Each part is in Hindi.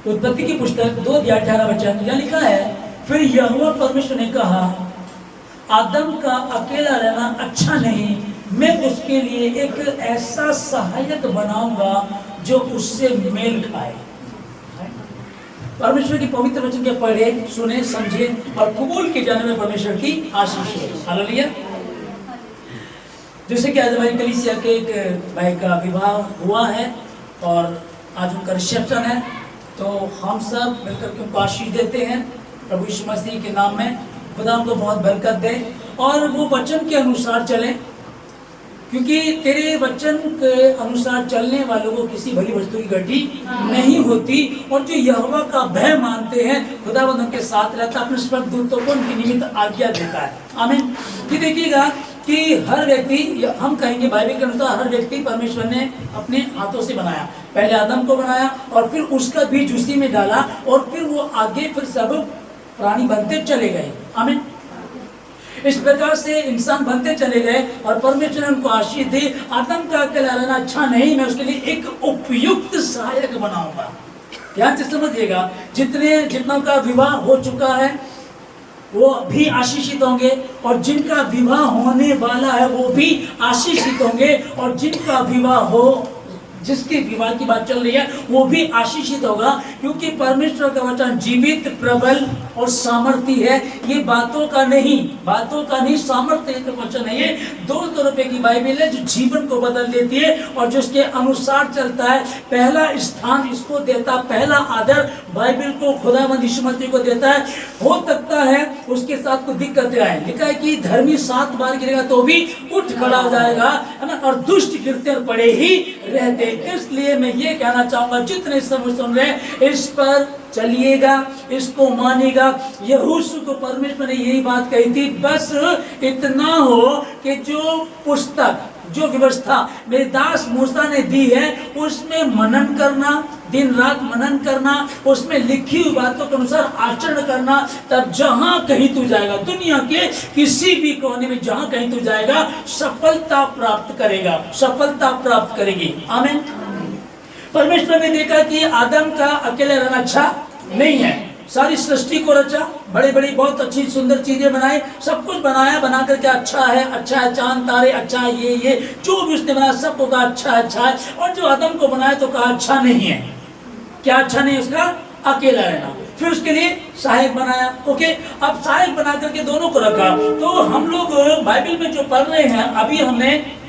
उत्पत्ति की पुस्तक 2:18 वचन यहाँ लिखा है, फिर यहोवा परमेश्वर ने कहा, आदम का अकेला रहना अच्छा नहीं, मैं उसके लिए एक ऐसा सहायक बनाऊंगा जो उससे मेल खाए। परमेश्वर की पवित्र वचन के पढ़े, सुने, समझे और कबूल के जाने में परमेश्वर की आशीष हो। हालेलुया। जैसे कि आज हमारी कलीसिया के एक भाई का विवाह हुआ है और आज उनका रिसेप्शन है, तो हम सब मिलकर के उनको आशीष देते हैं प्रभु यीशु मसीह के नाम में। खुदा उनको बहुत बरकत दे और वो वचन के अनुसार चलें, क्योंकि तेरे वचन के अनुसार चलने वालों को किसी भली वस्तु की घटी नहीं होती। और जो यहोवा का भय मानते हैं, खुदावंद उनके साथ रहता है, अपने स्वर्गदूतों को उनके निमित्त आज्ञा देता है। आमीन। कि देखिएगा कि हर व्यक्ति, हम कहेंगे बाइबल के अनुसार, हर व्यक्ति परमेश्वर ने अपने हाथों से बनाया। पहले आदम को बनाया और फिर उसका बीज उसी में डाला और फिर वो आगे फिर सब प्राणी बनते चले गए। आमीन। इस प्रकार से इंसान बनते चले गए और परमेश्वर ने उनको आशीष दी। आदम का अकेला रहना अच्छा नहीं, मैं उसके लिए एक उपयुक्त सहायक बनाऊंगा। ध्यान से समझिएगा, जितनों का विवाह हो चुका है वो भी आशीषित होंगे और जिनका विवाह होने वाला है वो भी आशीषित होंगे और जिनका विवाह हो, जिसके विवाह की बात चल रही है, वो भी आशीषित होगा, क्योंकि परमेश्वर का वचन जीवित, प्रबल और सामर्थी है। ये बातों का नहीं सामर्थ्य का वचन है। ये 200 रुपए की बाइबल है जो जीवन को बदल देती है और जिसके अनुसार चलता है। पहला स्थान इसको देता, पहला आदर बाइबल को खुदावंद यीशु मसीह को देता है। हो सकता है उसके साथ कुछ दिक्कतें आए। लिखा है कि धर्मी 7 बार गिरेगा तो भी उठ खड़ा हो जाएगा, है ना, और दुष्ट गिरते पड़े ही रहते। इसलिए मैं ये कहना चाहूंगा, जितने समय सुन रहे इस पर चलिएगा, इसको मानिएगा। यहोशू को परमेश्वर ने यही बात कही थी, बस इतना हो कि जो पुस्तक, जो व्यवस्था मेरे दास मूसा ने दी है उसमें मनन करना, दिन रात मनन करना, उसमें लिखी हुई बातों के अनुसार आचरण करना, तब जहां कहीं तू जाएगा, दुनिया के किसी भी कोने में जहां कहीं तू जाएगा, सफलता प्राप्त करेगा, सफलता प्राप्त करेगी। आमीन। परमेश्वर ने देखा कि आदम का अकेले रहना अच्छा नहीं है। सारी सृष्टि को रचा, बड़ी बड़ी बहुत अच्छी सुंदर चीजें बनाई, सब कुछ बनाया, बना करके अच्छा है, चांद तारे अच्छा है, ये जो भी उसने बनाया सबको कहा अच्छा है। और जो आदम को बनाया तो कहा अच्छा नहीं है। क्या अच्छा नहीं? उसका अकेला रहना। फिर उसके लिए सहायक बनाया। ओके, अब सहायक बना करके दोनों को रखा। तो हम लोग बाइबल में जो पढ़ रहे हैं, अभी हमने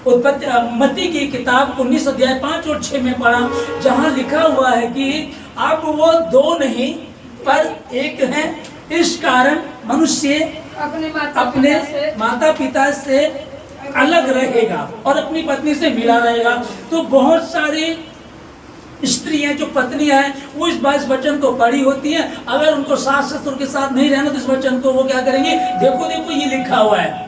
मत्ती की किताब 19 अध्याय 5 और 6 में पढ़ा, जहां लिखा हुआ है कि अब वो 2 नहीं पर एक है। इस कारण मनुष्य अपने माता पिता से अलग रहेगा और अपनी पत्नी से मिला रहेगा। तो बहुत सारी स्त्रियां जो पत्नियां हैं वो इस वचन को पढ़ी होती हैं। अगर उनको सास ससुर के साथ नहीं रहना तो इस वचन को वो क्या करेंगे, देखो ये लिखा हुआ है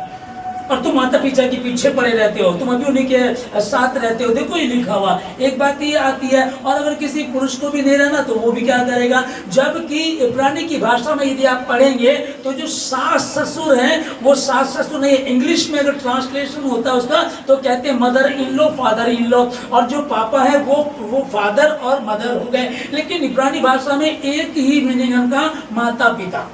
और तुम माता पिता के पीछे पड़े रहते हो, तुम अभी उन्हीं के साथ रहते हो, देखो ये लिखा हुआ। एक बात ये आती है, और अगर किसी पुरुष को भी नहीं रहना तो वो भी क्या करेगा। जबकि इब्रानी की भाषा में यदि आप पढ़ेंगे तो जो सास ससुर हैं वो सास ससुर नहीं, इंग्लिश में अगर ट्रांसलेशन होता है उसका तो कहते हैं mother in law, father in law, और जो पापा है वो फादर और मदर हो गए। लेकिन इब्रानी भाषा में एक ही मीनिंग उनका माता पिता।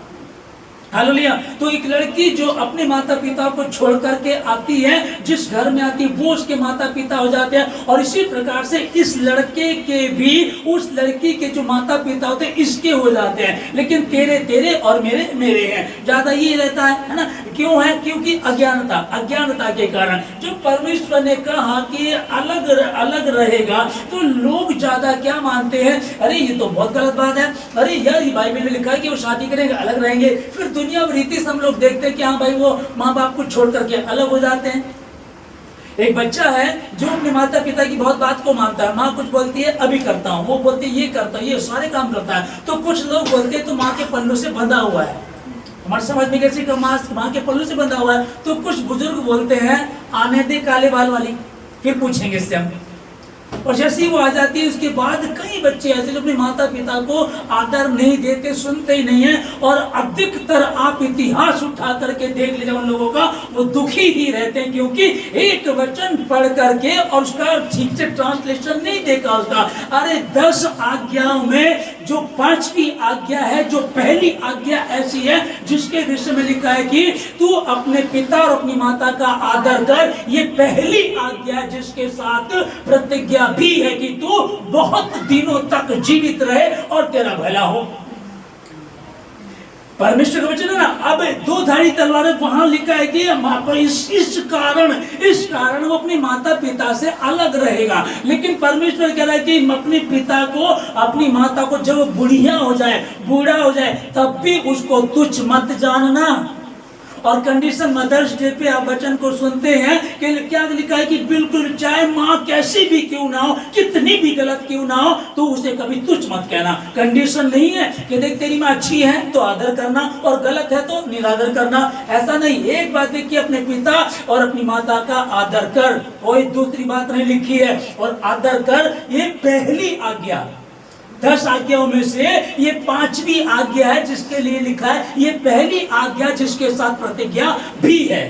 हालेलुया। तो एक लड़की जो अपने माता पिता को छोड़ करके आती है, जिस घर में आती है वो उसके माता पिता हो जाते हैं, और इसी प्रकार से इस लड़के के भी उस लड़की के जो माता पिता होते हैं इसके हो जाते हैं। लेकिन तेरे तेरे और मेरे मेरे हैं, ज्यादा ये रहता है ना। क्यों है? क्योंकि अज्ञानता के कारण। जो परमेश्वर ने कहा कि अलग अलग रहेगा तो लोग ज्यादा क्या मानते हैं, अरे ये तो बहुत गलत बात है, अरे यार ये बाइबल में लिखा है कि वो शादी करेंगे अलग रहेंगे। फिर दुनिया में रीति से हम लोग देखते हैं कि हाँ भाई वो माँ बाप को छोड़ करके अलग हो जाते हैं। एक बच्चा है जो अपने माता पिता की बहुत बात को मानता है, माँ कुछ बोलती है अभी करता हूँ, वो बोलती है ये करता हूँ, ये सारे काम करता है। तो कुछ लोग बोलते हैं तो माँ के पल्लू से बंधा हुआ है। हमारे समाज में कैसे माँ के पल्लू से बंधा हुआ है। तो कुछ बुजुर्ग बोलते हैं आने दे काले बाल वाली। फिर पूछेंगे इससे हम, और जैसे ही वो आ जाती है उसके बाद कई बच्चे ऐसे जो अपने माता पिता को आदर नहीं देते, सुनते ही नहीं है। और अधिकतर आप इतिहास उठा करके देख लीजिए उन लोगों का, वो दुखी ही रहते हैं, क्योंकि एक वचन पढ़ करके और उसका ठीक से ट्रांसलेशन नहीं देखा उसका। अरे 10 आज्ञाओं में जो 5वीं आज्ञा है, जो पहली आज्ञा ऐसी है जिसके विषय में लिखा है कि तू अपने पिता और अपनी माता का आदर कर। ये पहली आज्ञा है जिसके साथ प्रतिज्ञा भी है कि तू बहुत दिनों तक जीवित रहे और तेरा भला हो। परमेश्वर का वचन है ना। अब 2 धारी तलवार वहां लिखा है कि इस कारण वो अपने माता पिता से अलग रहेगा। लेकिन परमेश्वर कह रहा है कि अपने पिता को, अपनी माता को जब बुढ़िया हो जाए, बूढ़ा हो जाए, तब भी उसको तुच्छ मत जानना। और कंडीशन मदर्स डे पे आप वचन को सुनते हैं कि क्या लिखा है कि बिल्कुल चाहे माँ कैसी भी क्यों ना हो, कितनी भी गलत क्यों ना हो, तो उसे कभी तुच्छ मत कहना। कंडीशन नहीं है कि देख तेरी माँ अच्छी है तो आदर करना और गलत है तो निरादर करना, ऐसा नहीं। एक बात है कि अपने पिता और अपनी माता का आदर कर, कोई दूसरी बात नहीं लिखी है। और आदर कर, ये पहली आज्ञा, 10 आज्ञाओं में से ये 5वीं आज्ञा है जिसके लिए लिखा है ये पहली आज्ञा जिसके साथ प्रतिज्ञा भी है।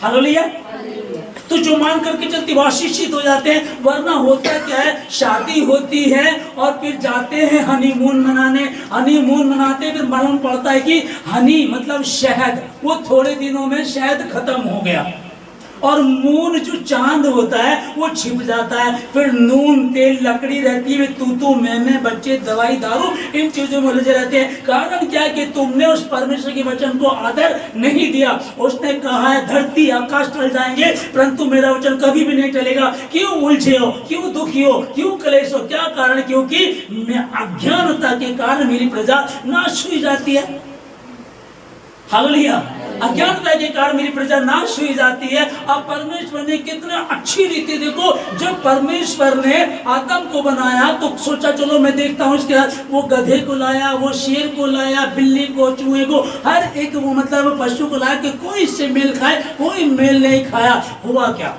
हालेलुया। तो जो मान करके चलते वो आशीषित हो जाते हैं। वरना होता क्या है, शादी होती है और फिर जाते हैं हनीमून मनाने। हनीमून मनाते फिर मालूम पड़ता है कि हनी मतलब शहद, वो थोड़े दिनों में शहद खत्म हो गया। और मून जो चांद होता है वो छिप जाता है। फिर नून तेल लकड़ी रहती है, तू मैं बच्चे दवाई दारू इन चीजों में उलझे रहते हैं। कारण क्या है कि तुमने उस परमेश्वर के वचन को आदर नहीं दिया। उसने कहा है धरती आकाश टल जाएंगे परंतु मेरा वचन कभी भी नहीं टलेगा। क्यों उलझे हो, क्यों दुखी हो, क्यों क्लेश हो, क्या कारण? क्योंकि अज्ञानता के कारण मेरी प्रजा नाश हुई जाती है। हालेलुया। अज्ञानता के कारण मेरी प्रजा नाश हुई जाती है। अब परमेश्वर ने कितने अच्छी रीति, देखो जब परमेश्वर ने आदम को बनाया तो सोचा चलो मैं देखता हूँ इसके बाद वो गधे को लाया, वो शेर को लाया, बिल्ली को, चूहे को, हर एक वो मतलब पशु को लाया कि कोई इससे मेल खाए, कोई मेल नहीं खाया। हुआ क्या?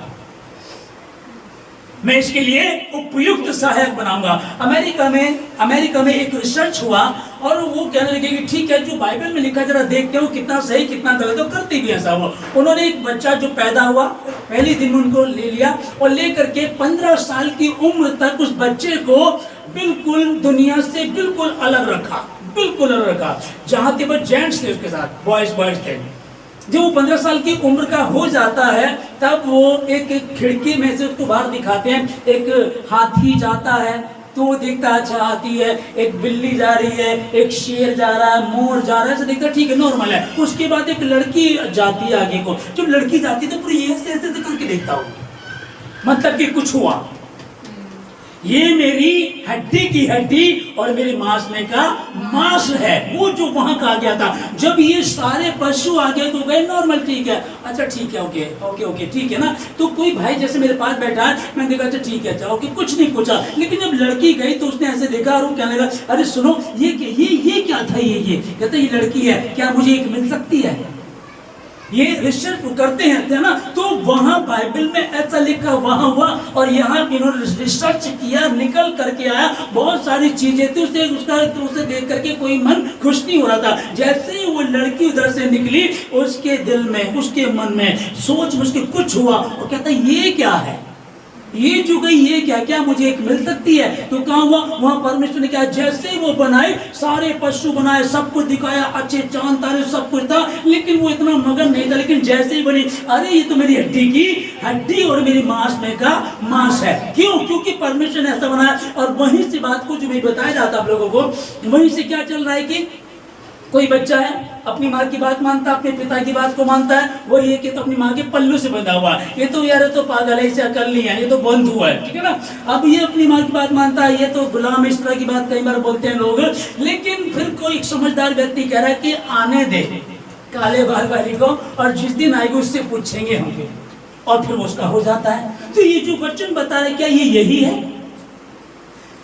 मैं इसके लिए उपयुक्त सहायक बनाऊंगा। अमेरिका में एक रिसर्च हुआ और वो कहने लगे कि ठीक है जो बाइबल में लिखा जरा देखते हो कितना सही कितना गलत हो, करते भी ऐसा हुआ। उन्होंने एक बच्चा जो पैदा हुआ पहले दिन उनको ले लिया और लेकर के 15 साल की उम्र तक उस बच्चे को बिल्कुल दुनिया से बिल्कुल अलग रखा, बिल्कुल अलग रखा। जहां थे वो जेंट्स थे उसके साथ, बॉयज थे। जब वो 15 साल की उम्र का हो जाता है तब वो एक खिड़की में से उसको बाहर दिखाते हैं। एक हाथी जाता है तो वो देखता है अच्छा हाथी है, एक बिल्ली जा रही है, एक शेर जा रहा है, मोर जा रहा है, ऐसे देखता ठीक है नॉर्मल है। उसके बाद एक लड़की जाती है आगे को। जब लड़की जाती है तो पूरी ऐसे ऐसे करके देखता हूँ, मतलब कि कुछ हुआ। ये मेरी हड्डी की हड्डी और मेरे मांस में का मांस है, वो जो वहां का आ गया था। जब ये सारे पशु आगे तो गए नॉर्मल, ठीक है, अच्छा ठीक है, ओके ओके ओके ठीक है ना। तो कोई भाई जैसे मेरे पास बैठा है, मैंने देखा अच्छा ठीक है, अच्छा ओके, कुछ नहीं पूछा। लेकिन जब लड़की गई तो उसने ऐसे देखा और वो कहने लगा अरे सुनो ये क्या था, ये कहते ये लड़की है, क्या मुझे एक मिल सकती है? ये रिसर्च करते हैं ना, तो वहां बाइबल में ऐसा लिखा वहां हुआ और यहाँ इन्होंने रिसर्च किया, निकल करके आया, बहुत सारी चीजें थी। उसे देख करके कोई मन खुश नहीं हो रहा था। जैसे ही वो लड़की उधर से निकली उसके दिल में, उसके मन में सोच में उसके कुछ हुआ और कहता ये क्या है, ये जो गई ये क्या मुझे एक मिल सकती है? तो कहाँ हुआ, वहां परमेश्वर ने क्या, जैसे ही वो बनाए सारे पशु बनाए, सब कुछ दिखाया, अच्छे चांद तारे सब कुछ था, लेकिन वो इतना मगन नहीं था। लेकिन जैसे ही बनी अरे ये तो मेरी हड्डी की हड्डी और मेरी मांस में का मांस है। क्यों? क्योंकि परमेश्वर ने ऐसा बनाया। और वहीं से बात को जो मैं बताया जाता आप लोगों को, वहीं से क्या चल रहा है कि कोई बच्चा है अपनी माँ की बात मानता है, अपने पिता की बात को मानता है, वो ये कि तो अपनी माँ के पल्लू से बंधा हुआ है, ये तो यार तो पागल है, इसे अकल नहीं है, ये तो बंद हुआ है, ठीक है ना। अब ये अपनी माँ की बात मानता है, ये तो गुलाम, इस तरह की बात कई बार बोलते हैं लोग। लेकिन फिर कोई समझदार व्यक्ति कह रहा है कि आने दे काले बाल वाली को, और जिस दिन आएगी उससे पूछेंगे होंगे, और फिर उसका हो जाता है। तो ये जो वचन बता रहे क्या ये यही है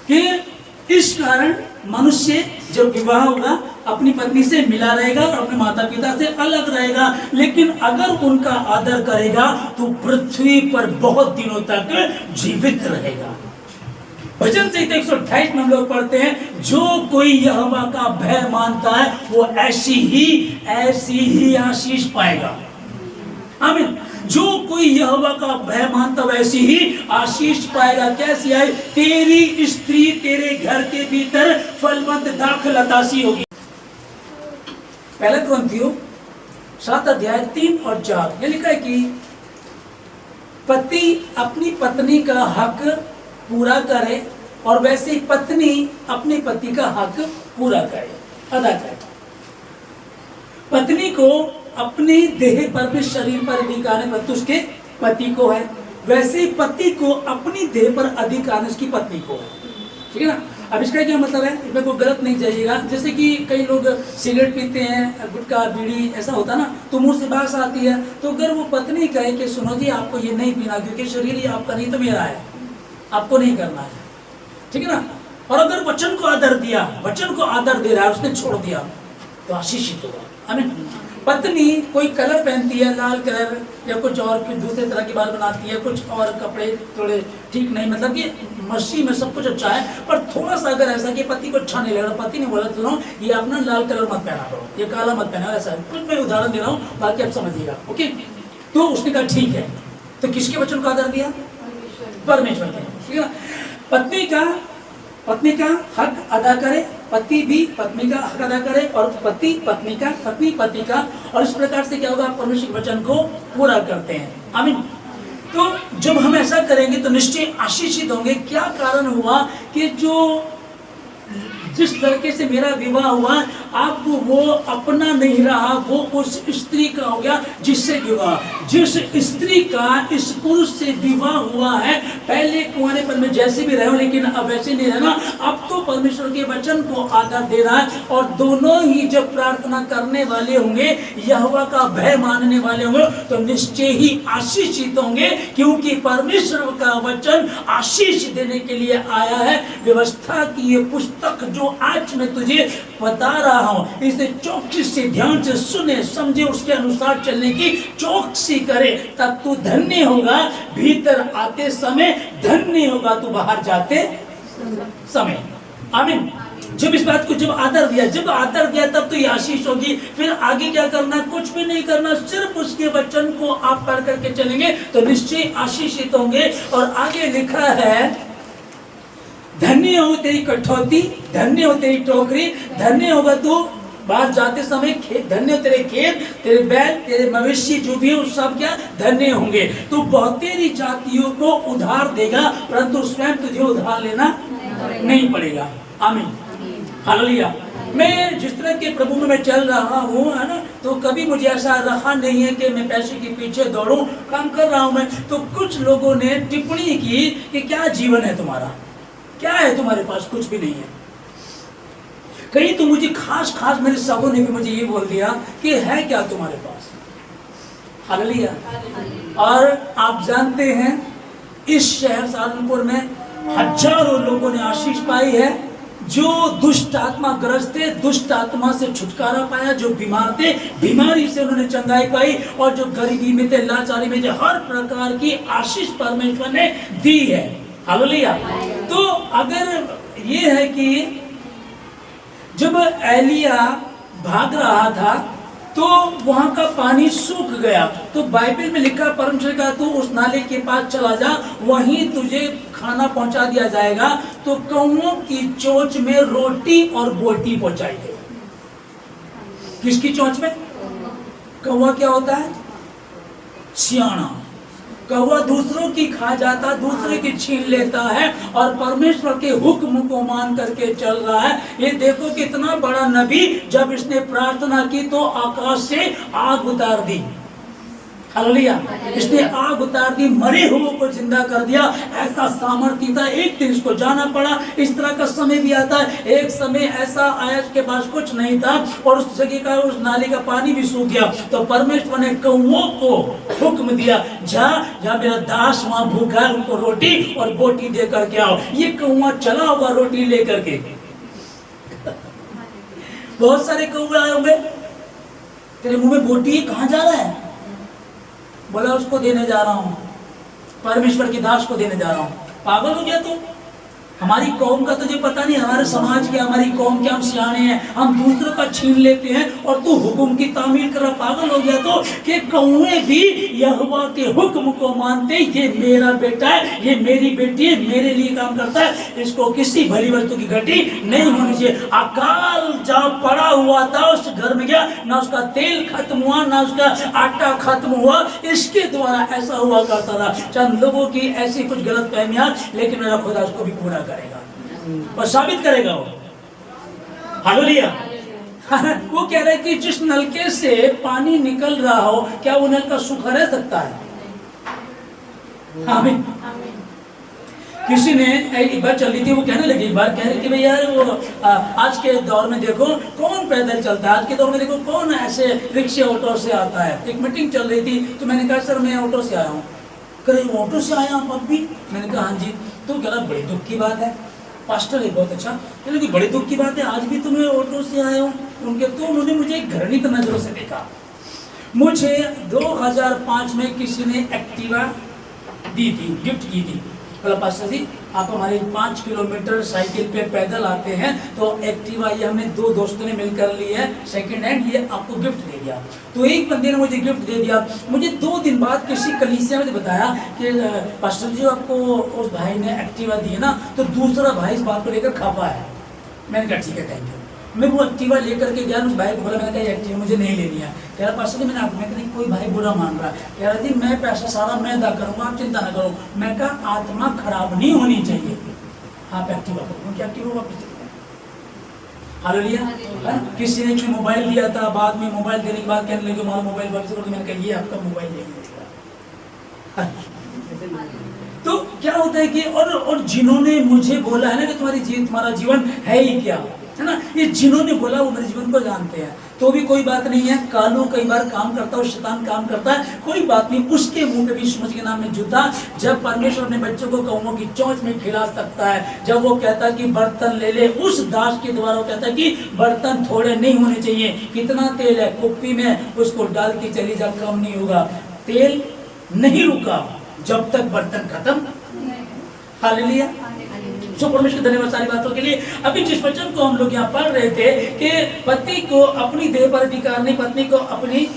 कि इस कारण मनुष्य जब विवाह होगा अपनी पत्नी से मिला रहेगा और अपने माता पिता से अलग रहेगा। लेकिन अगर उनका आदर करेगा तो पृथ्वी पर बहुत दिनों तक जीवित रहेगा। भजन संहिता 128 में हम लोग पढ़ते हैं, जो कोई यहोवा का भय मानता है वो ऐसी ही आशीष पाएगा। आमीन। जो कोई यहोवा का भय मानता वैसी ही आशीष पाएगा। कैसी आए? तेरी स्त्री तेरे घर के भीतर फलवंत दाखलता सी होगी। पहला कुरिन्थियों 7 अध्याय 3 और 4 ये लिखा है कि पति अपनी पत्नी का हक पूरा करे और वैसे ही पत्नी अपने पति का हक पूरा करे, अदा करे। पत्नी को अपने देह पर भी, शरीर पर अधिकार है, परंतु उसके पति को है। वैसे ही पति को अपनी देह पर अधिकार उसकी पत्नी को है। ठीक है ना? अब इसका क्या मतलब है? इसमें कोई गलत नहीं जाइएगा। जैसे कि कई लोग सिगरेट पीते हैं, गुटखा बीड़ी ऐसा होता ना, तो मुंह से बात आती है, तो अगर वो पत्नी कहे कि सुनो जी आपको ये नहीं पीना क्योंकि शरीर ही आपका नहीं तो मेरा है, आपको नहीं करना है, ठीक है ना? और अगर वचन को आदर दिया, वचन को आदर दे रहा है, उसने छोड़ दिया तो आशीषित होगा। आमीन। पत्नी कोई कलर पहनती है, लाल कलर या कुछ और कुछ दूसरे तरह के बाल बनाती है, कुछ और कपड़े थोड़े ठीक नहीं, मतलब कि मस्सी में सब कुछ अच्छा है, पर थोड़ा सा अगर ऐसा कि पति को अच्छा नहीं लग रहा, पति ने बोला सुनो ये अपना लाल कलर मत पहना करो, ये काला मत पहना, ऐसा कुछ मैं उदाहरण दे रहा हूँ, बाकी आप समझिएगा। ओके, तो उसने कहा ठीक है। तो किसके वचन को आदर दिया? परमेश्वर के। ठीक है ना? पत्नी का हक अदा करे, पति भी पत्नी का हक अदा करे, और पति पत्नी का, पत्नी पति का, और इस प्रकार से क्या होगा? परमेश्वर के वचन को पूरा करते हैं। आमीन। तो जब हम ऐसा करेंगे तो निश्चय आशीषित होंगे। क्या कारण हुआ कि जिस लड़के से मेरा विवाह हुआ अब वो अपना नहीं रहा, वो उस स्त्री का हो गया जिससे विवाह, जिस स्त्री का इस पुरुष से विवाह हुआ है। पहले कुंवारेपन में जैसे भी रहे, लेकिन अब वैसे नहीं रहना, अब तो परमेश्वर के वचन को आदर दे रहा है। और दोनों ही जब प्रार्थना करने वाले होंगे, यहोवा का भय मानने वाले होंगे, तो निश्चय ही आशीषित होंगे, क्योंकि परमेश्वर का वचन आशीष देने के लिए आया है। व्यवस्था की ये पुस्तक जो आज मैं तुझे बता रहा हूं, इसे चौकसी से ध्यान से सुने, समझे, उसके अनुसार चलने की चौकसी करे, तब तू धन्य होगा। भीतर आते समय धन्य होगा तू बाहर जाते समय। आमीन। जब इस बात को जब आदर दिया तब तो ये आशीष होगी। फिर आगे क्या करना? कुछ भी नहीं करना, सिर्फ उसके वचन को आप पढ़ करके चलेंगे तो निश्चय आशीषित होंगे। और आगे लिखा है, धन्य हो तेरी कठौती, धन्य हो तेरी टोकरी, धन्य होगा तू बाहर जाते समय, धन्य हो तेरे खेत, तेरे बैल, तेरे मवेशी जो भी है सब क्या धन्य होंगे। तू बहुतेरी जातियों को उधार देगा, परंतु स्वयं तुझे उधार लेना नहीं पड़ेगा। आमीन। हालेलुया। मैं जिस तरह के प्रभु में मैं चल रहा हूँ, है ना, तो कभी मुझे ऐसा रहा नहीं है कि मैं पैसे के पीछे दौड़ूं। काम कर रहा हूँ मैं, तो कुछ लोगों ने टिप्पणी की कि क्या जीवन है तुम्हारा, क्या है तुम्हारे पास? कुछ भी नहीं है। कहीं तो मुझे खास मेरे सबों ने भी मुझे ये बोल दिया कि है क्या तुम्हारे पास। हालेलुया। और आप जानते हैं इस शहर सहारनपुर में हजारों लोगों ने आशीष पाई है। जो दुष्ट आत्मा ग्रस्त थे, दुष्ट आत्मा से छुटकारा पाया, जो बीमार थे बीमारी से उन्होंने चंगाई पाई, और जो गरीबी में थे, लाचारी में थे, हर प्रकार की आशीष परमेश्वर ने दी है। हालेलुया। तो अगर ये है कि जब एलिया भाग रहा था तो वहां का पानी सूख गया, तो बाइबल में लिखा, परमेश्वर का तू उस नाले के पास चला जा, वहीं तुझे खाना पहुंचा दिया जाएगा। तो कौओं की चोंच में रोटी और बोटी पहुंचाई गई। किसकी चोंच में? कौवा क्या होता है? सियाना। कौवा दूसरों की खा जाता, दूसरे की छीन लेता है, और परमेश्वर के हुक्म को मान करके चल रहा है। ये देखो कितना बड़ा नबी, जब इसने प्रार्थना की तो आकाश से आग उतार दी। हालेलुया। इसने आग उतार दी, मरे हुओं को जिंदा कर दिया। ऐसा सामर्थ्य था। एक दिन इसको जाना पड़ा। इस तरह का समय भी आता है। एक समय ऐसा आया उसके पास कुछ नहीं था, और उस जगह का, उस नाले का पानी भी सूख गया। तो परमेश्वर ने कौओं को हुक्म दिया, जहाँ मेरा दास वहां भूखा है, उनको रोटी और बोटी दे करके आओ। ये कौआ चला होगा रोटी लेकर के। बहुत सारे कौवे आए होंगे, तेरे मुंह में बोटी है, कहाँ जा रहा है? बोला उसको देने जा रहा हूं, परमेश्वर के दास को देने जा रहा हूं। पागल हो गया तू? हमारी कौम का तुझे पता नहीं, हमारे समाज के, हमारी कौम के हम सियाने हैं, हम दूसरों का छीन लेते हैं और तू हुक्म की तामील कर रहा, पागल हो गया तो कि कौए भी यहोवा के हुक्म को मानते, ये मेरा बेटा है, ये मेरी बेटी है, मेरे लिए काम करता है, इसको किसी भली वस्तु की घटी नहीं होनी चाहिए। अकाल जब पड़ा हुआ था उस घर में गया, ना उसका तेल खत्म हुआ, ना उसका आटा खत्म हुआ, इसके द्वारा ऐसा हुआ करता था। चंद लोगों की ऐसी कुछ गलत फहमियां, लेकिन मेरा खुदा उसको भी पूरा करेगा और साबित करेगा वो। हालेलुया। वो कह रहा है कि जिस नलके से पानी निकल रहा हो, क्या वो नलका सूखा रह सकता है? आमीन। किसी ने एक बार चल रही थी, वो कहने लगी, एक बार कह रही थी भाई यार वो आज के दौर में देखो कौन पैदल चलता है, आज के दौर में देखो कौन ऐसे रिक्शे ऑटो से आता है। एक मीटिंग चल रही थी तो मैंने कहा सर मैं ऑटो से आया हूँ। करे ऑटो से आया आप भी? मैंने कहा हाँ जी। तो कह रहा बड़ी दुख की बात है पास्टर, है बहुत अच्छा, कि बड़ी दुख की बात है, आज भी तुम्हें ऑटो से आए हो उनके। तो उन्होंने मुझे एक घृणित नजरों से देखा। मुझे 2005 में किसी ने एक्टिवा दी थी, गिफ्ट की थी। बोला पास्टर जी आप हमारे 5 किलोमीटर साइकिल पे पैदल आते हैं तो एक्टिवा ये हमने 2 दोस्तों ने मिलकर ली है सेकंड हैंड, ये आपको गिफ्ट दे दिया। तो एक बंदे ने मुझे गिफ्ट दे दिया। मुझे 2 दिन बाद किसी कलीसिया में बताया कि पास्टर जी आपको उस भाई ने एक्टिवा दी है ना, तो दूसरा भाई इस बात को लेकर खफा है। मैंने कहा ठीक है थैंक यू। मैं वो एक्टिवा लेकर के गया, उस भाई को बोला, मैंने कहा ये एक्टिवा मुझे नहीं लेनी है। कह रहा पास्टर जी मैंने आप, मैं कोई भाई बुरा मान रहा है, कह रहा जी मैं पैसा सारा मैं अदा करूँगा, आप चिंता ना करो। मैं कहा आत्मा खराब नहीं होनी चाहिए, आप एक्टिवा करो, क्या एक्टिवा वापस। हालेलुया। किसी ने मोबाइल दिया था, बाद में मोबाइल देने के बाद कहने लगे हमारा मोबाइल वापस करो। मैंने कहा ये आपका मोबाइल नहीं है। तो क्या होता है कि और जिन्होंने मुझे बोला है ना कि तुम्हारा जीवन है ही क्या, है ना, ये जिन्होंने बोला वो मेरे जीवन को जानते हैं। तो भी कोई बात नहीं है, कालू कई बार काम करता है, शैतान काम करता है, कोई बात नहीं, उसके मुंह पे भी समझ के नाम में जूता। जब परमेश्वर अपने बच्चों को कौमों की चोंच में खिला सकता है, जब वो कहता है कि बर्तन ले ले, उस दास के द्वारा वो कहता है कि बर्तन थोड़े नहीं होने चाहिए, कितना तेल है कुप्पी में उसको डाल के चली जा, कम नहीं होगा। तेल नहीं रुका जब तक बर्तन खत्म। हालेलुया। सो परमेश्वर धन्यवाद सारी बातों के लिए। अभी जिस वचन को हम लोग यहाँ पढ़ रहे थे कि पति को अपनी देह पर अधिकार नहीं, पत्नी को अपनी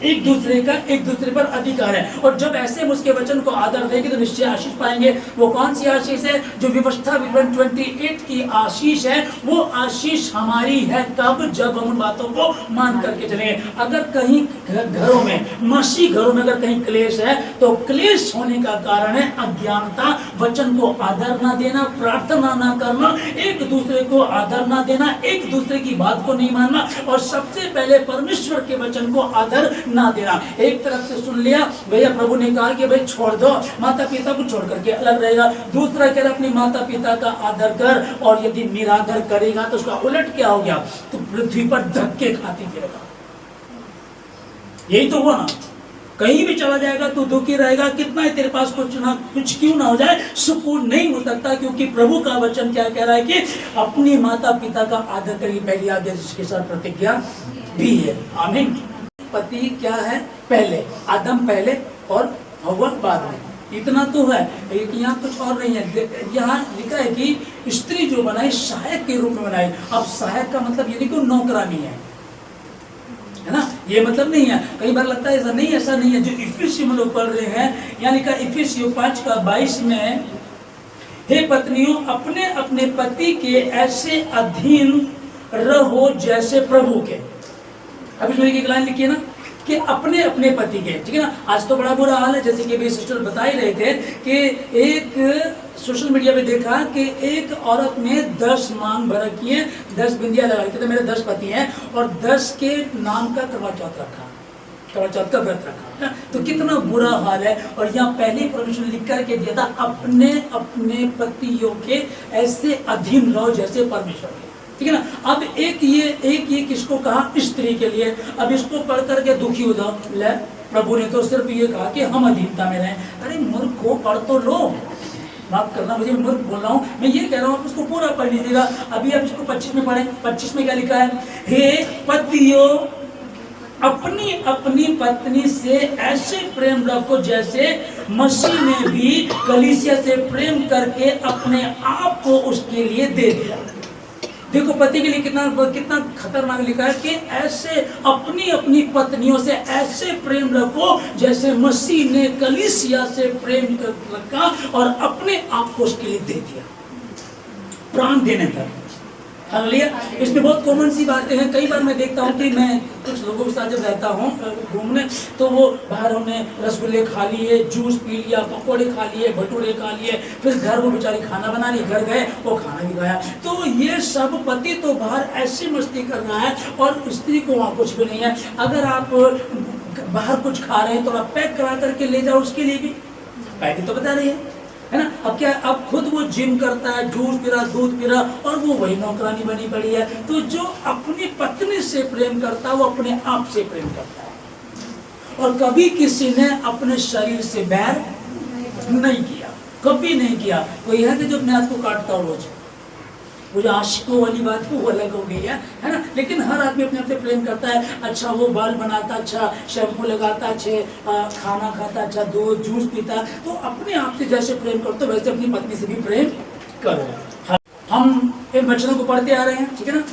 एक दूसरे पर अधिकार है। और जब ऐसे हम उसके वचन को आदर देंगे तो निश्चय आशीष पाएंगे। वो कौन सी आशीष है? जो व्यवस्था विवरण 28 की आशीष है, वो आशीष हमारी है कब? जब हम उन बातों को मान करके चलेंगे। अगर कहीं घरों में, मसीह घरों में अगर कहीं क्लेश है तो क्लेश होने का कारण है अज्ञानता, वचन को आदर ना देना, प्रार्थना ना करना, एक दूसरे को आदर ना देना, एक दूसरे की बात को नहीं मानना, और सबसे पहले परमेश्वर के वचन को आदर ना देना। एक तरफ से सुन लिया भैया प्रभु ने कहा कि भाई छोड़ दो, माता पिता को छोड़ करके अलग रहेगा। दूसरा कह रहा अपनी माता पिता का आदर कर, और यदि निरादर करेगा तो उसका उलट क्या हो गया? तो पृथ्वी पर धक्के खाते फिरेगा। यही तो हुआ ना, कहीं भी चला जाएगा तो दुखी रहेगा, कितना ही तेरे पास कुछ क्यों ना हो जाए, सुकून नहीं हो सकता। क्योंकि प्रभु का वचन क्या कह रहा है कि अपनी माता पिता का आदर करिए, पहली आज्ञा जिसके साथ प्रतिज्ञा भी है। आमीन। पति क्या है? पहले, आदम पहले और हव्वा बाद में। इतना तो है, यहाँ कुछ और नहीं है। यहाँ लिखा है कि स्त्री जो बनाई सहायक के रूप में बनाई। अब सहायक का मतलब ये नहीं कि नौकरानी है ना, ये मतलब नहीं है। कई बार लगता है ऐसा नहीं, ऐसा नहीं है। जो इफिसियों में लोग पढ़ रहे हैं, यानी का इफिसियों 5:22 में, हे पत्नियों अपने अपने पति के ऐसे अधीन रहो जैसे प्रभु के। अब इसमें एक लाइन लिखी है ना कि अपने अपने पति के, ठीक है ना। आज तो बड़ा बुरा हाल है, जैसे कि अभी सिस्टर बता ही रहे थे कि एक सोशल मीडिया पे देखा कि एक औरत ने 10 मांग भर रखी है, 10 बिंदियां लगा रखी, तो मेरे 10 पति हैं, और 10 के नाम का करवा चौथ रखा, करवा चौथ का व्रत रखा। तो कितना बुरा हाल है। और यहाँ पहले परमेश्वर ने लिख करके दिया था अपने अपने पतियों के ऐसे अधीन रहो जैसे परमेश्वर के, ठीक है ना। अब एक ये किसको कहा? स्त्री के लिए। अब इसको पढ़ करके दुखी हो जाओ, ले प्रभु ने तो सिर्फ ये कहा कि हम अधीनता में रहें। अरे मूर्ख को पढ़ तो लो, माफ करना मुझे मूर्ख बोल रहा हूँ, मैं ये कह रहा हूँ आप उसको पूरा पढ़ लीजिएगा। अभी आप इसको 25 में पढ़ें। 25 में क्या लिखा है? हे पतियों अपनी अपनी पत्नी से ऐसे प्रेम रखो जैसे मसीह ने भी कलीसिया से प्रेम करके अपने आप को उसके लिए दे दिया। देखो पति के लिए कितना कितना खतरनाक लिखा है कि ऐसे अपनी अपनी पत्नियों से ऐसे प्रेम रखो जैसे मसीह ने कलीसिया से प्रेम रखा और अपने आप को उसके लिए दे दिया, प्राण देने तक। हालेलुया। इसमें बहुत कॉमन सी बातें हैं। कई बार मैं देखता हूँ कि मैं कुछ लोगों के साथ जब रहता हूँ घूमने, तो वो बाहर हमने रसगुल्ले खा लिए, जूस पी लिया, पकौड़े खा लिए, भटूरे खा लिए, फिर घर वो बेचारी खाना बना रही, घर गए वो खाना भी खाया। तो ये सब पति तो बाहर ऐसी मस्ती कर रहा है और स्त्री को वहाँ कुछ भी नहीं है। अगर आप बाहर कुछ खा रहे हैं तो आप पैक करा करके ले जाओ, उसके लिए भी पैकेट तो बता रही है ना। अब क्या, अब खुद वो जिम करता है, जूस पी रहा, दूध पी रहा, और वो वही नौकरानी बनी पड़ी है। तो जो अपनी पत्नी से प्रेम करता है वो अपने आप से प्रेम करता है। और कभी किसी ने अपने शरीर से बैर नहीं किया, कभी नहीं किया। कोई है कि जो अपने हाथ को काटता हो रोज, वो जो आशिकों वाली बात है वो अलग हो गई है ना। लेकिन हर आदमी अपने अपने प्रेम करता है। अच्छा वो बाल बनाता, अच्छा शैम्पू लगाता, अच्छे खाना खाता, अच्छा दूध जूस पीता। तो अपने आप से जैसे प्रेम करते हो वैसे अपनी पत्नी से भी प्रेम करो। हम इन वचनों को पढ़ते आ रहे हैं, ठीक है ना।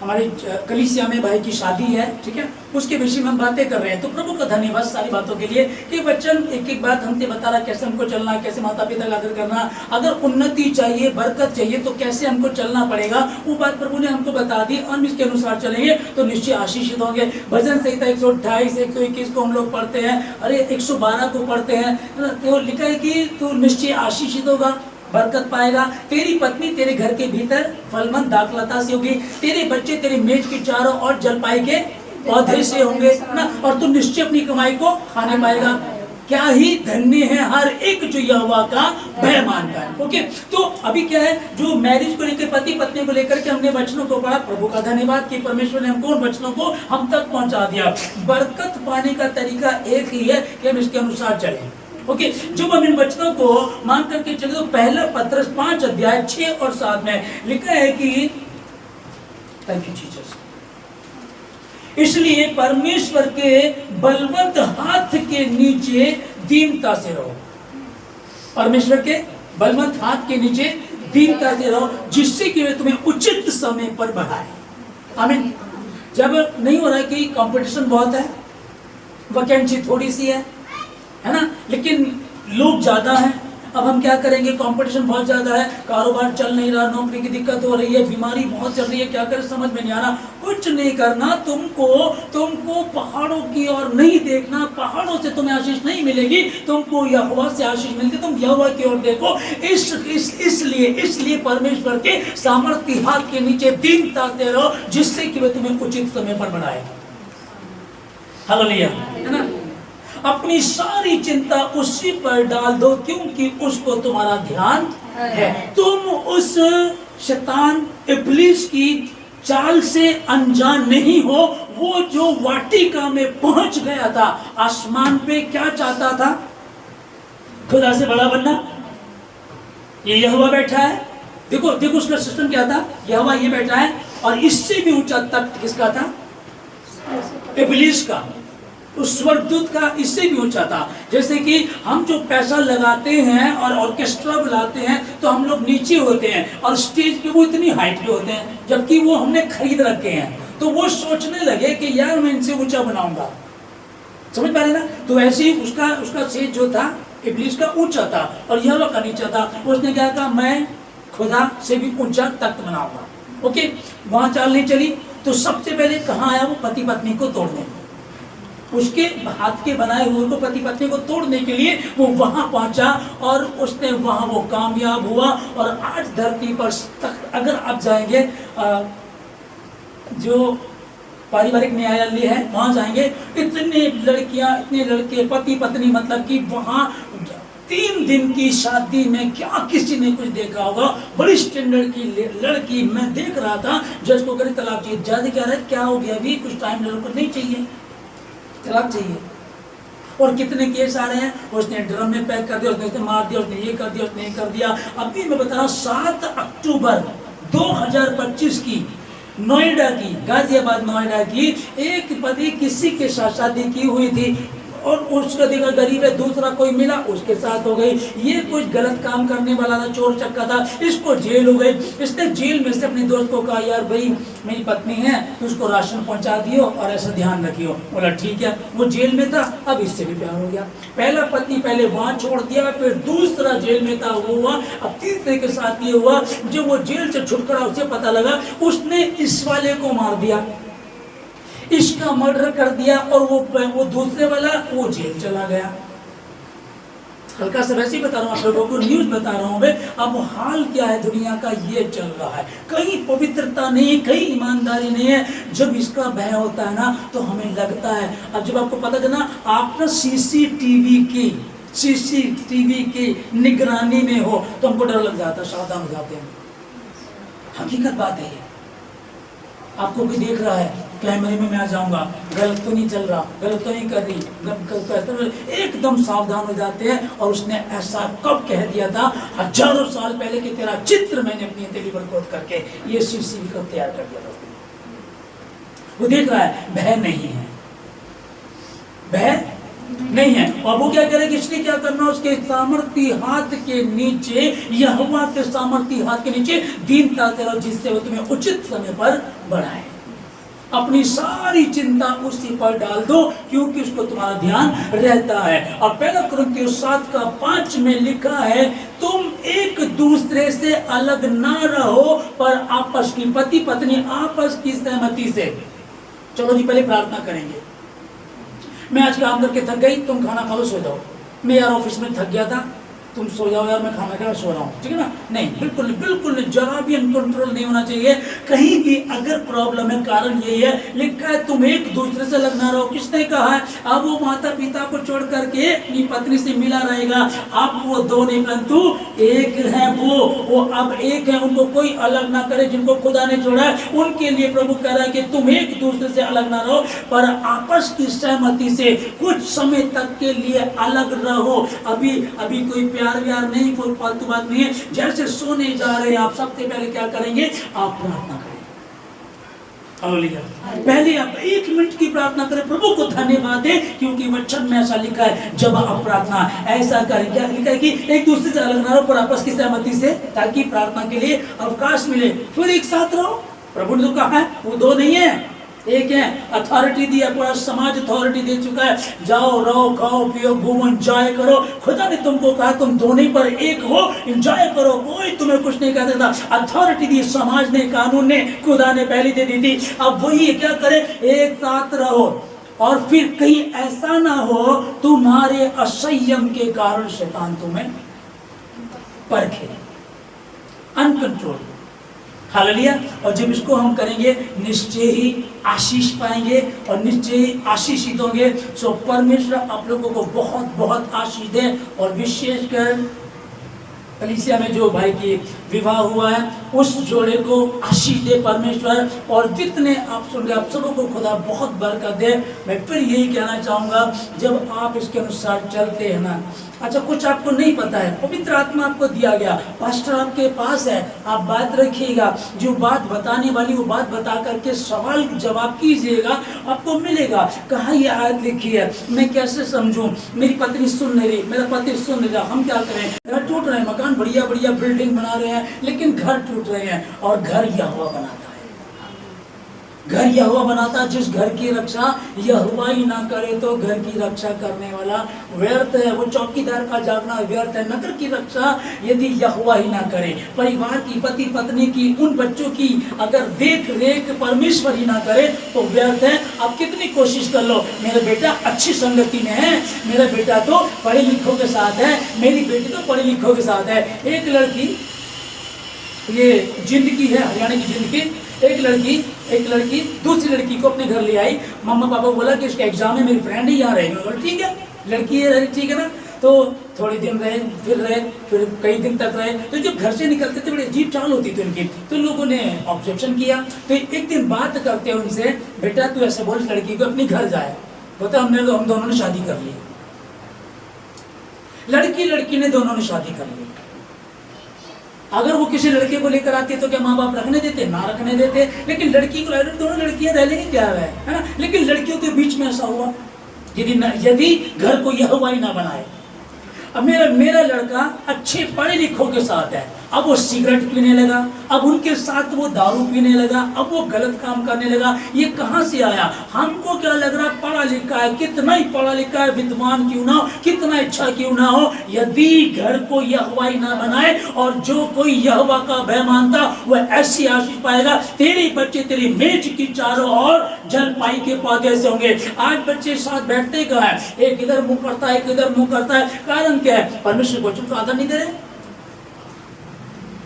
हमारी कलीसिया में भाई की शादी है, ठीक है, उसके विषय में हम बातें कर रहे हैं। तो प्रभु का धन्यवाद सारी बातों के लिए कि वचन एक एक बात हमसे बता रहा कैसे हमको चलना, कैसे माता पिता का आदर करना, अगर उन्नति चाहिए, बरकत चाहिए तो कैसे हमको चलना पड़ेगा, वो बात प्रभु ने हमको बता दी। हम इसके अनुसार चलेंगे तो निश्चय आशीषित होंगे। भजन संहिता 128 121 को हम लोग पढ़ते हैं, अरे 112 को पढ़ते हैं, तो लिखा है कि तू निश्चय आशीषित होगा, बरकत पाएगा, तेरी पत्नी तेरे घर के भीतर फलमंद दाखलता से होगी, तेरे बच्चे तेरी मेज के चारों ओर जलपाई के पौधे से होंगे ना, और तू निश्चय अपनी कमाई को खाने पाएगा। क्या ही धन्य है हर एक जो यहोवा का भय मानता है। ओके, तो अभी क्या है, जो मैरिज को लेकर, पति पत्नी को लेकर के हमने वचनों को पढ़ा। प्रभु का धन्यवाद कि परमेश्वर ने हमको उन वचनों को हम तक पहुंचा दिया। बरकत पाने का तरीका एक ही है कि हम इसके अनुसार चलें। ओके, जब हम इन वचनों को मान करके चले तो पहला पत्रस 5 अध्याय 6 और 7 में लिखा है कि थैंक यू जीसस, इसलिए परमेश्वर के बलवंत हाथ के नीचे दीनता से रहो। परमेश्वर के बलवंत हाथ के नीचे दीनता से रहो, जिससे कि वे तुम्हें उचित समय पर बढ़ाए। आमीन। जब नहीं हो रहा है कि कंपटीशन बहुत है, वैकेंसी थोड़ी सी है ना, लेकिन लोग ज्यादा हैं। अब हम क्या करेंगे, कंपटीशन बहुत ज्यादा है, कारोबार चल नहीं रहा, नौकरी की दिक्कत हो रही है, बीमारी बहुत चल रही है, क्या करें समझ में नहीं आ रहा। कुछ नहीं करना, तुमको पहाड़ों की ओर नहीं देखना, पहाड़ों से तुम्हें आशीष नहीं मिलेगी, तुमको यहोवा से आशीष मिलती, तुम यहोवा की ओर देखो। इसलिए परमेश्वर के सामर्थ्य हाथ के नीचे दीनता से रहो, जिससे कि वे तुम्हें उचित समय पर बढ़ाए। हालेलुया, है ना। अपनी सारी चिंता उसी पर डाल दो, क्योंकि उसको तुम्हारा ध्यान है। तुम उस शैतान इब्लीस की चाल से अनजान नहीं हो। वो जो वाटिका में पहुंच गया था, आसमान पे क्या चाहता था, खुदा से बड़ा बनना। ये यहोवा बैठा है, देखो उसका सिस्टम क्या था, यहोवा ये बैठा है, और इससे भी ऊंचा तख्त किसका था, इब्लीस का, उस स्वर्गदूत का इससे भी ऊंचा था। जैसे कि हम जो पैसा लगाते हैं और ऑर्केस्ट्रा बुलाते हैं तो हम लोग नीचे होते हैं, और स्टेज पे वो इतनी हाइट पे होते हैं, जबकि वो हमने खरीद रखे हैं। तो वो सोचने लगे कि यार मैं इनसे ऊंचा बनाऊंगा, समझ पा रहे ना। तो ऐसे ही उसका स्टेज जो था इब्लीस का ऊंचा था और यहोवा का नीचा था। उसने क्या कहा, मैं खुदा से भी ऊंचा तख्त बनाऊंगा। ओके, वहां चाल नहीं चली। तो सबसे पहले कहाँ आया वो, पति पत्नी को तोड़ने, उसके हाथ के बनाए हुए को, पति पत्नी को तोड़ने के लिए वो वहां पहुंचा, और उसने वहां वो कामयाब हुआ। और आज धरती पर अगर आप जाएंगे, जो पारिवारिक न्यायालय है वहां जाएंगे, इतने लड़कियां, इतने लड़के, पति पत्नी, मतलब कि वहां 3 दिन की शादी में क्या किसी ने कुछ देखा होगा। बड़ी स्टैंडर्ड की लड़की, मैं देख रहा था, जज को करे तलाक चाहिए, जज कह रहा है क्या हो गया, अभी कुछ टाइम लड़को नहीं चाहिए, तलाक चाहिए। और कितने केस आ रहे हैं, उसने ड्रम में पैक कर दिया, उसने मार दिया, उसने ये कर दिया, उसने ये कर दिया। अभी मैं बता रहा हूँ 7 अक्टूबर 2025 की नोएडा की, गाजियाबाद नोएडा की एक पति किसी के साथ शादी की हुई थी और उसका देखा गरीब है, दूसरा कोई मिला उसके साथ हो गई। ये कुछ गलत काम करने वाला था, चोर चक्का था, इसको जेल हो गई। इसने जेल में से अपने दोस्त को कहा, यार भाई मेरी पत्नी है, तो उसको राशन पहुंचा दियो और ऐसा ध्यान रखियो। बोला ठीक है। वो जेल में था, अब इससे भी प्यार हो गया। पहला पत्नी पहले वहां छोड़ दिया, फिर दूसरा जेल में था वो हुआ, अब तीसरे के साथ ये हुआ। जब वो जेल से छुटकारा उसे पता लगा, उसने इस वाले को मार दिया, इसका मर्डर कर दिया और वो दूसरे वाला वो जेल चला गया। हल्का सा वैसे ही बता रहा हूँ आप लोगों को, न्यूज बता रहा हूँ मैं। अब हाल क्या है दुनिया का, ये चल रहा है। कहीं पवित्रता नहीं, कहीं ईमानदारी नहीं है। जब इसका भय होता है ना तो हमें लगता है, अब जब आपको पता चला आप ना सीसीटीवी की निगरानी में हो तो हमको डर लग जाता है, सावधान हो जाते हैं। हकीकत बात है ये। आपको कोई देख रहा है, कैमरे में मैं आ जाऊंगा, गलत तो नहीं चल रहा, गलत तो नहीं कर रही, एकदम सावधान हो जाते हैं। और उसने ऐसा कब कह दिया था, हजारों साल पहले कि तेरा चित्र मैंने अपनी हथेली पर खोद करके ये सीसीटीवी को तैयार कर दिया था। वो देख रहा है, भय नहीं है, भय नहीं है। और वो क्या करेगा, इसलिए क्या करना, उसके सामर्थी हाथ के नीचे, यहोवा के सामर्थी हाथ के नीचे दीनता करो, जिससे वो तुम्हें उचित समय पर बढ़ाए। अपनी सारी चिंता उसी पर डाल दो, क्योंकि उसको तुम्हारा ध्यान रहता है। और पहला कुरिन्थियों 7:5 में लिखा है, तुम एक दूसरे से अलग ना रहो, पर आपस की, पति पत्नी आपस की सहमति से। चलो जी, पहले प्रार्थना करेंगे। मैं आज काम करके थक गई, तुम खाना खा लो, सो जाओ। मैं यार ऑफिस में थक गया था, तुम सो जाओ यार, मैं खाना खा सो रहा हूँ, ठीक है ना? नहीं, बिल्कुल बिल्कुल जरा भी अनकंट्रोल नहीं होना चाहिए कहीं भी। अगर प्रॉब्लम है, कारण यही है, लिखा है तुम एक दूसरे से अलग ना रहो। किसने कहा है? अब वो माता पिता को छोड़ करके अपनी पत्नी से मिला रहेगा। अब वो दो नहीं परंतु एक है। वो अब एक है, उनको कोई अलग ना करे। जिनको खुदा ने जोड़ा है उनके लिए प्रभु कह रहा है कि तुम एक दूसरे से अलग ना रहो, पर आपस की सहमति से कुछ समय तक के लिए अलग रहो। अभी कोई प्यार नहीं, कोई फालतू बात नहीं है। जैसे सोने जा रहे हैं आप, सबसे पहले क्या करेंगे? आप प्रार्थना करें। हालेलुया। पहले आप 1 मिनट की प्रार्थना करें, प्रभु को धन्यवाद दें, क्योंकि वचन में ऐसा लिखा है, जब आप प्रार्थना ऐसा करें, क्या लिखा है कि एक दूसरे से अलग ना रहो, पर आपस की सहमति से, ताकि प्रार्थना के लिए अवकाश मिले। फिर एक साथ रहो। प्रभु ने तो कहा है, वो दो नहीं है, एक है। अथॉरिटी दी है, पूरा समाज अथॉरिटी दे चुका है। जाओ, रहो, खाओ, पियो, घूमो, एंजॉय करो। खुदा ने तुमको कहा तुम दो नहीं पर एक हो, एंजॉय करो, कोई तुम्हें कुछ नहीं कह सकता। अथॉरिटी दी समाज ने, कानून ने, खुदा ने पहले दे दी थी। अब वही क्या करे, एक साथ रहो। और फिर कहीं ऐसा ना हो तुम्हारे असंयम के कारण शैतान तुम्हें परखे, अनकंट्रोल। हालेलुया। और जब इसको हम करेंगे, निश्चय ही आशीष पाएंगे और निश्चय ही आशीषित होंगे। सो परमेश्वर आप लोगों को बहुत बहुत आशीष दे। और विशेषकर कलीसिया में जो भाई की विवाह हुआ है, उस जोड़े को आशीष दे परमेश्वर। और जितने आप सुन रहे, आप सबों को खुदा बहुत बरकत दे। मैं फिर यही कहना चाहूँगा, जब आप इसके अनुसार चलते हैं ना, अच्छा कुछ आपको नहीं पता है, पवित्र आत्मा आपको दिया गया, पास्टर आपके पास है, आप बात रखिएगा, जो बात बताने वाली वो बात बता करके सवाल जवाब कीजिएगा, आपको मिलेगा। कहाँ ये आयत लिखी है, मैं कैसे समझूं, मेरी पत्नी सुन नहीं रही, मेरा पति सुन नहीं रहा, हम क्या करें? घर टूट रहे हैं, मकान बढ़िया बढ़िया बिल्डिंग बना रहे हैं, लेकिन घर टूट रहे हैं। और घर यहोवा बनाता है, घर यहोवा बनाता है। जिस घर की रक्षा यहोवा ही ना करे तो घर की रक्षा करने वाला व्यर्थ है। वो चौकीदार का जागना व्यर्थ है। नगर की रक्षा यदि यहोवा ही ना करे, परिवार की, पति पत्नी की, उन बच्चों की अगर देख रेख परमेश्वर ही ना करे तो व्यर्थ है। आप कितनी कोशिश कर लो, मेरा बेटा अच्छी संगति में है, मेरा बेटा तो पढ़े लिखों के साथ है, मेरी बेटी तो पढ़े लिखों के साथ है। एक लड़की, ये जिंदगी है, हरियाणा की जिंदगी, एक लड़की दूसरी लड़की को अपने घर ले आई। मम्मा पापा बोला कि इसका एग्जाम है, मेरी फ्रेंड ही यहाँ रहेगी। बोला ठीक है, लड़की है, ठीक है ना। तो थोड़े दिन रहे, फिर कई दिन तक रहे। तो जब घर से निकलते थे बड़ी अजीब चाल होती थी उनकी, तो लोगों ने ऑब्जेक्शन किया। तो एक दिन बात करते हैं उनसे, बेटा तू ऐसे बोल लड़की को अपनी घर जाए। बोलता हम दोनों ने शादी कर ली, लड़की ने दोनों ने शादी कर ली। अगर वो किसी लड़के को लेकर आती है तो क्या माँ बाप रखने देते? ना रखने देते। लेकिन लड़की को, दोनों लड़कियां रह लेंगी, क्या है ना। लेकिन लड़कियों के बीच में ऐसा हुआ, यदि घर को यहोवाई ना बनाए। अब मेरा लड़का अच्छे पढ़े लिखों के साथ है, अब वो सिगरेट पीने लगा, अब उनके साथ वो दारू पीने लगा, अब वो गलत काम करने लगा। ये कहाँ से आया? हमको क्या लग रहा है, पढ़ा लिखा है, कितना ही पढ़ा लिखा है, विद्वान क्यों ना हो, कितना अच्छा क्यों ना हो, यदि घर को यहोवाई ना बनाए और जो कोई यहोवा का भय मानता वह ऐसी आशीष पाएगा। तेरे बच्चे तेरी मेज की चारों ओर जलपाई के पौधे से होंगे। आज बच्चे साथ बैठते कहाँ है? एक इधर मुंह करता है, एक इधर मुंह करता है। कारण क्या है? परमेश्वर वचन को आदर नहीं दे रहे,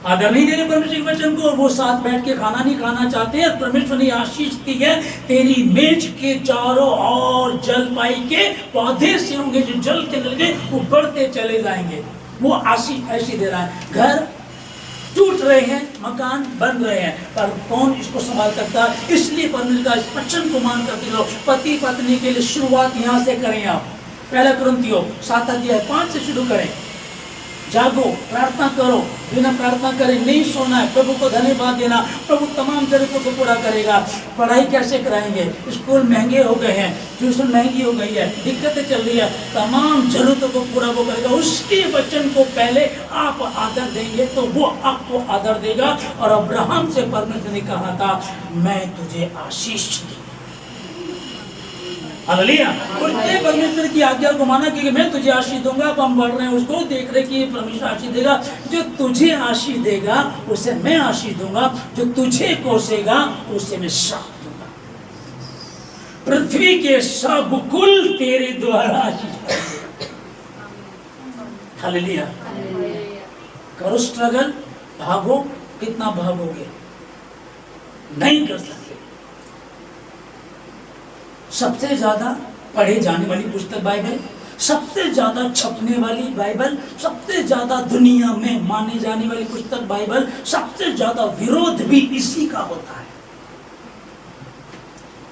आदर नहीं दे रहे परमेश्वर के वचन को। वो साथ बैठ के खाना नहीं खाना चाहते हैं। परमेश्वर ने आशीष दी है, तेरी मेज के चारों ओर जलपाई के पौधे से होंगे, जो जल के लगे वो बढ़ते चले जाएंगे। वो आशीष ऐसी दे रहा है। घर टूट रहे हैं, मकान बन रहे हैं, पर कौन इसको संभाल सकता है? इसलिए परमेश्वर का इस वचन को मान करके लो। पति पत्नी के लिए शुरुआत यहाँ से करें। आप पहला कुरिन्थियों 7:5 से शुरू करें। जागो, प्रार्थना करो, बिना प्रार्थना करे नहीं सोना है। प्रभु को धन्यवाद देना, प्रभु तमाम जरूरतों को पूरा करेगा। पढ़ाई कैसे कराएंगे? स्कूल महंगे हो गए हैं, ट्यूशन महंगी हो गई है, दिक्कतें चल रही है, तमाम जरूरतों को पूरा वो करेगा। उसके वचन को पहले आप आदर देंगे तो वो आपको आदर देगा। और अब्राहम से परमेश्वर ने कहा था, मैं तुझे आशीष दूंगा। हालेलुया। और ये परमेश्वर की आज्ञा को माना कि मैं तुझे आशीष दूंगा। अब हम बढ़ रहे हैं, उसको देख रहे कि परमेश्वर आशीष देगा। जो तुझे आशीष देगा उसे मैं आशीष दूंगा, जो तुझे कोसेगा उसे मैं श्राप दूंगा। पृथ्वी के सब कुल तेरे द्वारा आशीष पाएंगे। हालेलुया। करो स्ट्रगल, भागो, कितना भागोगे? नहीं कर सकते। सबसे ज्यादा पढ़े जाने वाली पुस्तक बाइबल, सबसे ज्यादा छपने वाली बाइबल, सबसे ज्यादा दुनिया में मानी जाने वाली पुस्तक बाइबल, सबसे ज्यादा विरोध भी इसी का होता है।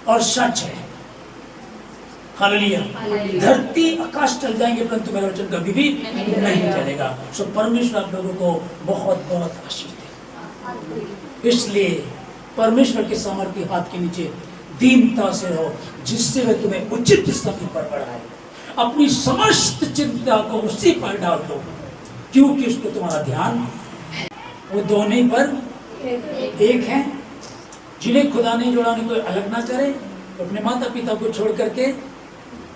और सच है। हालेलुया। धरती आकाश चल जाएंगे परंतु मेरा वचन कभी भी नहीं चलेगा। सो परमेश्वर आप लोगों को बहुत बहुत आशीष दे। इसलिए परमेश्वर के सामर्थ्य हाथ के नीचे दीनता से रहो, जिससे वह तुम्हें उचित समय पर बढ़ाए। अपनी समस्त चिंता को उसी पर डाल दो, क्योंकि उसको तुम्हारा ध्यान वो दोनों पर एक है। जिन्हें खुदा ने जोड़ा उन्हें कोई अलग ना करे। तो अपने माता पिता को छोड़ करके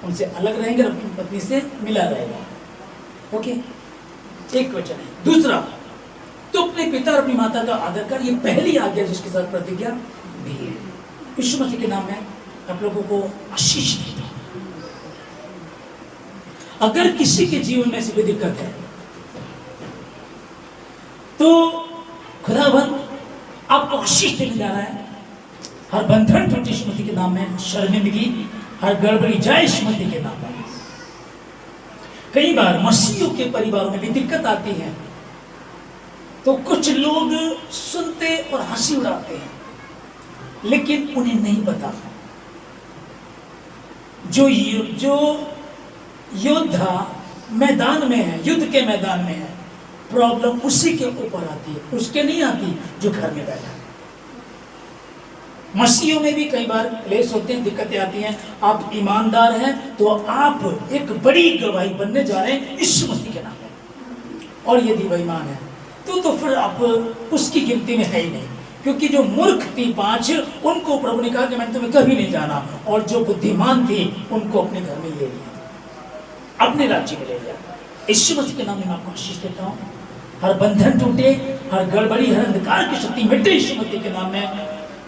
उनसे अलग रहेंगे, अपनी पत्नी से मिला रहेगा। ओके, एक वचन है। दूसरा, तो अपने पिता और अपनी माता का आदर कर। ये पहली आज्ञा जिसके साथ प्रतिज्ञा भी है। यीशु मसीह के नाम में आप लोगों को आशीष देता हूं। अगर किसी के जीवन में ऐसी कोई दिक्कत है तो खुदावन आपको आशीष देने जा रहा है। हर बंधन टूटे यीशु मसीह के नाम में, शर्मिंदगी हर गड़बड़ी जाए यीशु मसीह के नाम में। कई बार मसीहियों के परिवारों में भी दिक्कत आती है तो कुछ लोग सुनते और हंसी उड़ाते हैं, लेकिन उन्हें नहीं पता जो योद्धा मैदान में है, युद्ध के मैदान में है, प्रॉब्लम उसी के ऊपर आती है, उसके नहीं आती जो घर में बैठा है। मसीहों में भी कई बार क्लेश होते हैं, दिक्कतें आती हैं। आप ईमानदार हैं तो आप एक बड़ी गवाही बनने जा रहे हैं यीशु मसीह के नाम में। और यदि बेईमान है तो फिर आप उसकी गिनती में है ही नहीं, क्योंकि जो मूर्ख थी 5 उनको प्रभु ने कहा कि मैंने तुम्हें कभी नहीं जाना, और जो बुद्धिमान थी उनको अपने घर में ले लिया, अपने राज्य में ले लिया। यीशु मसीह के नाम में मैं आपको आशीष देता हूँ। हर बंधन टूटे, हर गड़बड़ी, हर अंधकार की शक्ति मिटे यीशु मसीह के नाम में।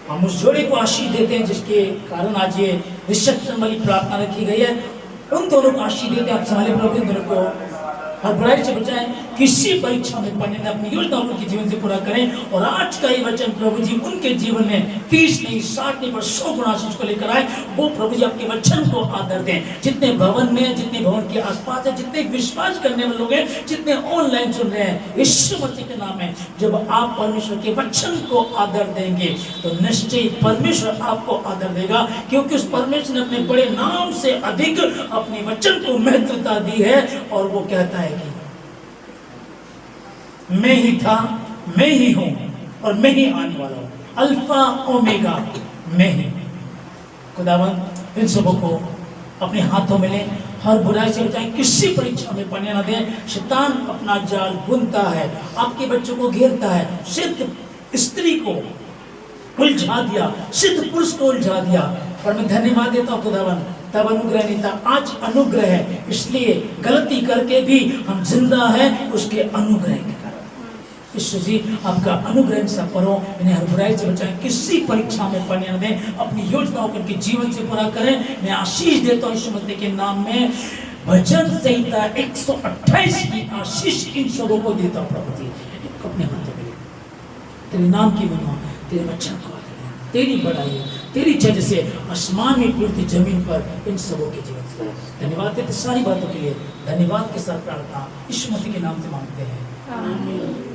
हम उस जोड़े को आशीष देते हैं जिसके कारण आज ये रिसेप्शन वाली प्रार्थना रखी गई है। उन दोनों को आशीष देते हैं। आप संभाले प्रभु इन दोनों को हर बुराई से बचाएं, किसी परीक्षा में पढ़ने में अपनी योजनाओं को जीवन से पूरा करें। और आज का ये वचन प्रभु जी उनके जीवन में 30 नहीं 60 नहीं पर 100 गुना आशीष को लेकर आए। वो प्रभु जी आपके वचन को आदर दें। जितने भवन में, जितने भवन के आसपास है, जितने विश्वास करने वाले लोग हैं, जितने ऑनलाइन सुन रहे हैं, यीशु मसीह के नाम में जब आप परमेश्वर के वचन को आदर देंगे तो निश्चय परमेश्वर आपको आदर देगा, क्योंकि उस परमेश्वर ने अपने बड़े नाम से अधिक अपने वचन को महत्वता दी है। और वो कहता है कि मैं ही था मैं ही हूँ और मैं ही आने वाला हूँ, अल्फा ओमेगा मैं ही। खुदावंद इन सबों को अपने हाथों में ले, हर बुराई से बचाए, किसी परीक्षा में पड़ने न दें। शैतान अपना जाल बुनता है, आपके बच्चों को घेरता है। सिद्ध स्त्री को उलझा दिया, सिद्ध पुरुष को उलझा दिया, और मैं धन्यवाद देता हूँ खुदावन, तब अनुग्रह नहीं था, आज अनुग्रह है। इसलिए गलती करके भी हम जिंदा हैं उसके अनुग्रह के कारण। यीशु जी आपका अनुग्रह सब परो, इन्हें हर बुराई से बचाएं, किसी परीक्षा में पड़ने न दें, अपनी योजनाओं को उनके जीवन से पूरा करें। मैं आशीष देता हूँ यीशु मसीह के नाम में। भजन संहिता 128 की आशीष इन सबों को देता हूँ प्रभु जी। अपने हाथों में तेरे नाम की महिमा, तेरे वचन को तेरी बढ़ाई, तेरी जज से आसमान में पूर्ति जमीन पर इन सबों के जीवन से धन्यवाद देते। सारी बातों के लिए धन्यवाद के साथ प्रार्थना यीशु मसीह के नाम से मांगते हैं, आमीन।